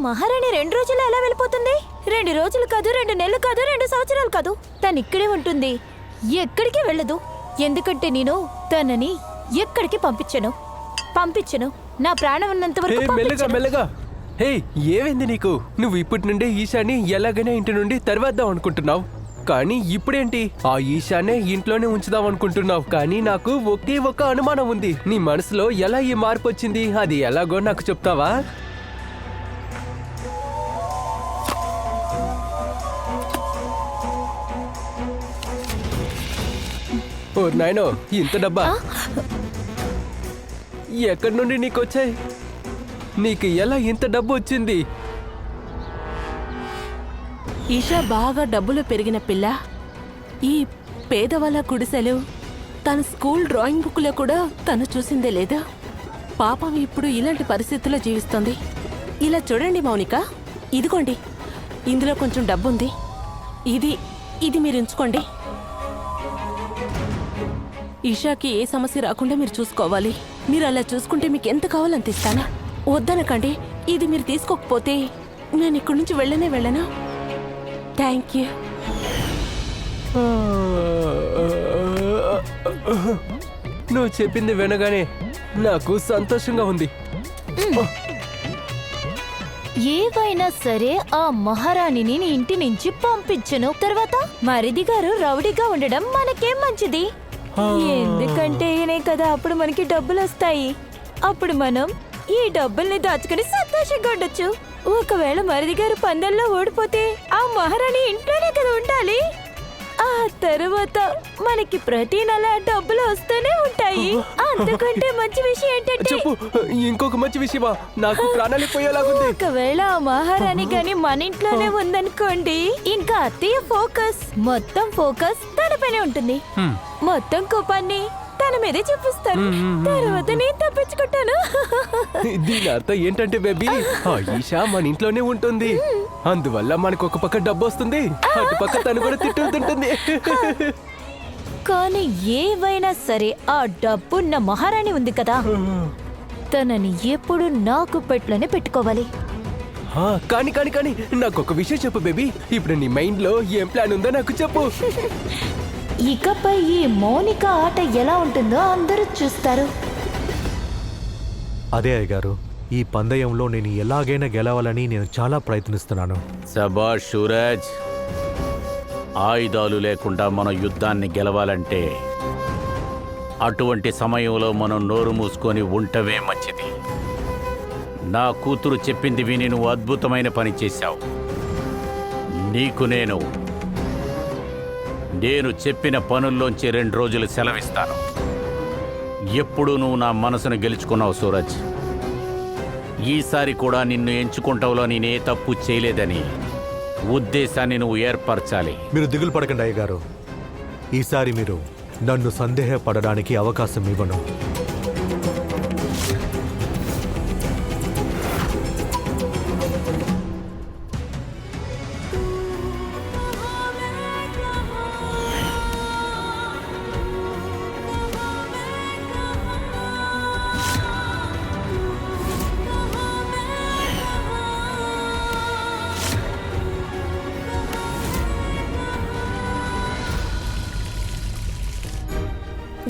మహారాణి 2 రోజులు ఎలా వెళ్ళిపోతుంది? 2 రోజులు కాదు, 2 నెలలు కాదు, 2 సంవత్సరాలు కాదు. తను ఇక్కడే ఉంటుంది, ఎక్కడికి వెళ్ళదు. ఎందుకంటే నేను తనని ఎక్కడికి పంపించను. నా ప్రాణం ఉన్నంత వరకు మెల్లగా. హే, ఏమైంది నీకు? నువ్వు ఇప్పటి నుండే ఈశాని ఎలాగైనా ఇంటి నుండి తరివేద్దాం అనుకుంటున్నావు, కానీ ఇప్పుడేంటి ఆ ఈశానే ఇంట్లోనే ఉంచుదాం అనుకుంటున్నావు. కానీ నాకు ఒకే ఒక అనుమానం ఉంది. నీ మనసులో ఎలా ఈ మార్పు వచ్చింది? అది ఎలాగో నాకు చెప్తావా? ఓ నాయనో, ఇంత డబ్బా ఎక్కడి నుండి నీకు వచ్చాయి? నీకు ఎలా ఇంత డబ్బు వచ్చింది? ఈషా బాగా డబ్బులు పెరిగిన పిల్ల. ఈ పేదవాళ్ళ గుడిసెలు తన స్కూల్ డ్రాయింగ్ బుక్లో కూడా తను చూసిందే లేదా. పాపం ఇప్పుడు ఇలాంటి పరిస్థితుల్లో జీవిస్తోంది. ఇలా చూడండి మౌనిక, ఇదిగోండి, ఇందులో కొంచెం డబ్బుంది. ఇది మీరు ఉంచుకోండి. ఈషాకి ఏ సమస్య రాకుండా మీరు చూసుకోవాలి. మీరు అలా చూసుకుంటే మీకు ఎంత కావాలంత ఇస్తానా? వద్దనకండి. ఇది మీరు తీసుకోకపోతే నేను ఇక్కడి నుంచి వెళ్ళను. Thank you. నువ్వు చెప్పింది వినగానే నాకు సంతోషంగా ఉంది. ఏవైనా సరే ఆ మహారాణిని నీ ఇంటి నుంచి పంపించను. తర్వాత మరిది గారు రౌడీగా ఉండడం మనకేం మంచిది. ఎందుకంటే ఈయనే కదా అప్పుడు మనకి డబ్బులు వస్తాయి. అప్పుడు మనం ఈ డబ్బుల్ని దాచుకుని సంతోషంగా ఉండొచ్చు. ఒకవేళ మరిది గారు పందెంలో ఓడిపోతే ఆ మహారాణి ఇంట్లోనే కదా ఉండాలి. ఆ తర్వాత మనకి ప్రతి నెల డబ్బులు వస్తూనే ఉంటాయి. అంతకంటే మంచి విషయం ఏంటంటే, చెప్పు, ఇంకొక మంచి విషయమా? నాకు ప్రాణాలు పోయేలాగుంది. ఒకవేళ ఆ మహారాణి గాని మన ఇంట్లోనే ఉందనుకోండి, ఇంకా అత్తయ్య మొత్తం ఫోకస్ తనపైనే ఉంటుంది. మొత్తం కోపాన్ని తన మీదే చూపిస్తాను. తర్వాత నేను తప్పించుకుంటాను. దీని అర్థం ఏంటంటే బేబీ, ఆ ఈషా మన ఇంట్లోనే ఉంటుంది, అందువల్ల మనకు ఒక పక్క డబ్బు వస్తుంది, అటు పక్క తను కూడా తింటుంటుంది. కానీ ఏవైనా సరే ఆ డబ్బున్న మహారాణి ఉంది కదా, తనని ఎప్పుడు నాకు పెట్లోనే పెట్టుకోవాలి. కానీ కానీ కానీ నాకు ఒక విషయం చెప్పు బేబీ. ఇప్పుడు నీ మైండ్ లో ఏం ప్లాన్ ఉందో నాకు చెప్పు. ఇకపై ఈ మౌనిక ఆట ఎలా ఉంటుందో అందరూ చూస్తారు. అదే అయ్యగారు, ఈ పందయంలో నేను ఎలాగైనా గెలవాలని నేను చాలా ప్రయత్నిస్తున్నాను. శభాష్ సూరజ్. ఆయుధాలు లేకుండా మనం యుద్ధాన్ని గెలవాలంటే అటువంటి సమయంలో మనం నోరు మూసుకొని ఉండటమే మంచిది. నా కూతురు చెప్పింది విని నువ్వు అద్భుతమైన పని చేశావు. నీకు నేను చెప్పిన పనుల్లోంచి 2 రోజులు సెలవిస్తాను. ఎప్పుడూ నువ్వు నా మనసును గెలుచుకున్నావు సూరజ్. ఈసారి కూడా నిన్ను ఎంచుకుంటావులో నేనే తప్పు చేయలేదని ఉద్దేశాన్ని నువ్వు ఏర్పరచాలి. మీరు దిగులు పడకండి అయ్యగారు, ఈసారి మీరు నన్ను సందేహపడడానికి అవకాశం ఇవ్వను.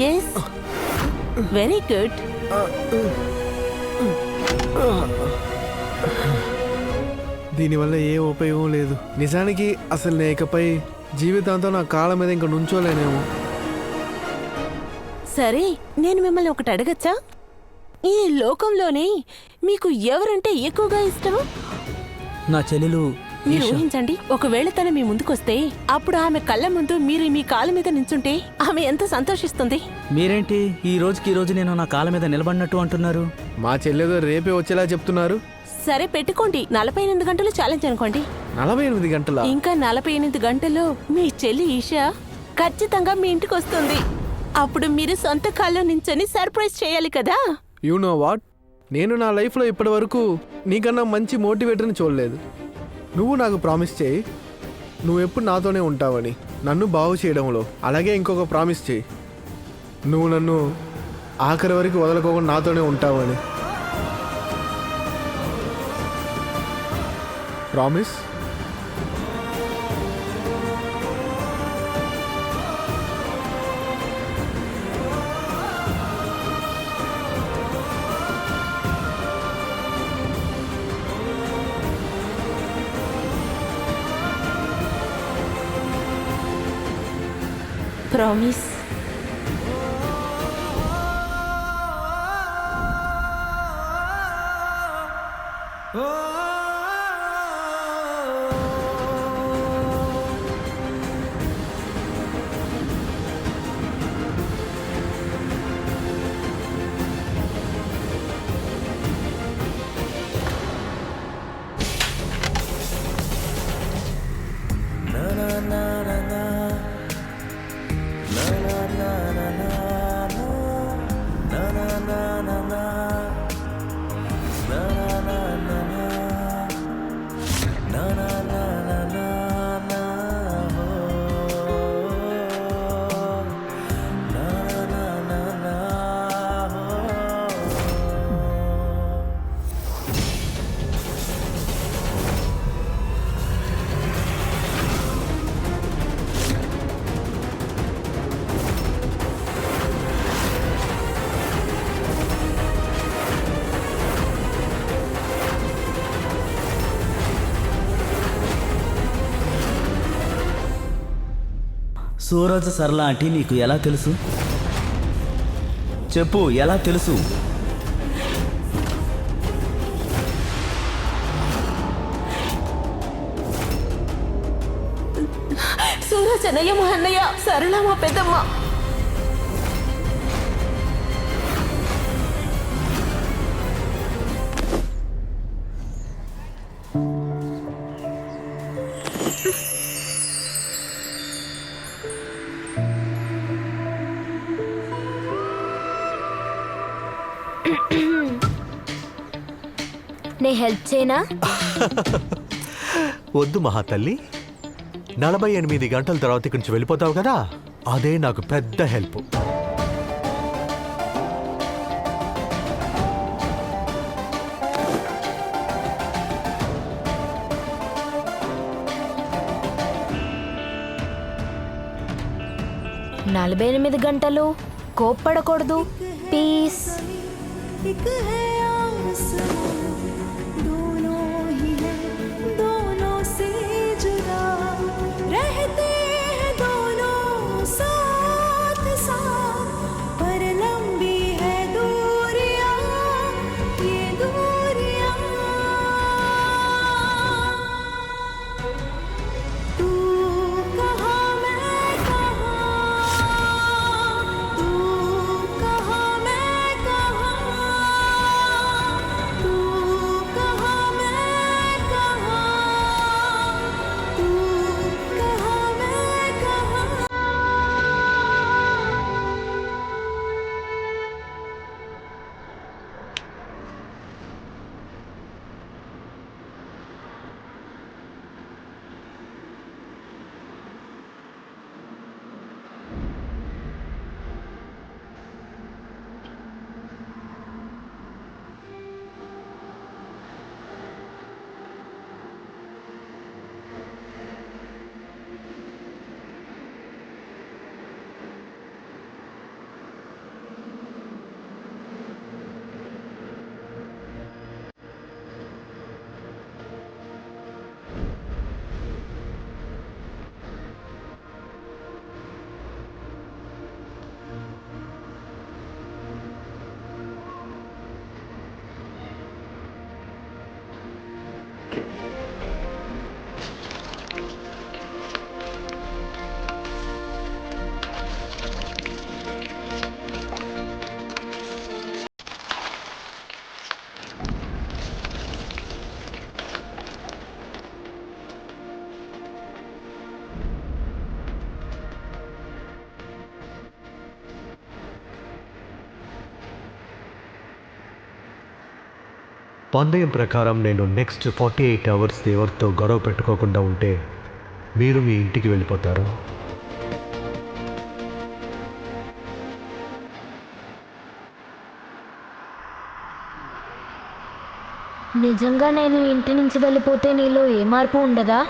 Yes. Very good. దీనివల్ల ఏ ఉపయోగం లేదు. నిజానికి అసలు నేను ఇకపై జీవితాంతం నా కాళ్ళ మీద ఇంకా నుంచోలేనేమో. సరే, నేను మిమ్మల్ని ఒకటి అడగచ్చా? ఈ లోకంలోనే మీకు ఎవరంటే ఎక్కువగా ఇష్టం? నా చెల్లెలు. మీరు ఊహించండి, ఒకవేళ తను మీ ముందుకొస్తే అప్పుడు ఆమె కళ్ళ ముందు మీరు మీ కాళ్ళ మీద నించుంటే ఆమె ఎంత సంతోషిస్తుంది. మీరేంటి ఈ రోజు నేను నా కాళ్ళ మీద నిలబడినట్టు అంటున్నారు? మా చెల్లెదో రేపే వచ్చేలా చెప్తున్నారు. సరే పెట్టుకోండి, 48 గంటలు ఛాలెంజ్ అనుకోండి. 48 గంటల? ఇంకా 48 గంటల్లో మీ చెల్లి ఈషా ఖచ్చితంగా మీ ఇంటికి వస్తుంది. అప్పుడు మీరు సొంత కాళ్ళలో నించొని సర్ప్రైజ్ చేయాలి కదా. యు నో వాట్, నేను నా లైఫ్లో ఇప్పటి వరకు నీకన్నా మంచి మోటివేటర్ని చూడలేదు. నువ్వు నాకు ప్రామిస్ చేయి, నువ్వు ఎప్పుడు నాతోనే ఉంటావని, నన్ను బాగు చేయడంలో. అలాగే ఇంకొక ప్రామిస్ చేయి, నువ్వు నన్ను ఆఖరి వరకు వదలకోకుండా నాతోనే ఉంటావని. ప్రామిస్? ప్రామిస్. సూరజ్ సరళ ఆంటీ నీకు ఎలా తెలుసు? చెప్పు, ఎలా తెలుసు? సూరజ్ అన్నయ్య, మా అన్నయ్య, సరళ మా పెద్దమ్మ. నే హెల్ప్ చేయనా? వద్దు మహాతల్లి, 48 గంటల తర్వాత ఇక్కడి నుంచి వెళ్ళిపోతావు కదా, అదే నాకు పెద్ద హెల్ప్. నలభై 48 గంటలు కోప్పడకూడదు. పీస్. పందెం ప్రకారం నేను నెక్స్ట్ 48 అవర్స్ ఎవరితో గొడవ పెట్టుకోకుండా ఉంటే మీరు మీ ఇంటికి వెళ్ళిపోతారు. నిజంగా నేను ఇంటి నుంచి వెళ్ళిపోతే నీలో ఏ మార్పు ఉండదా?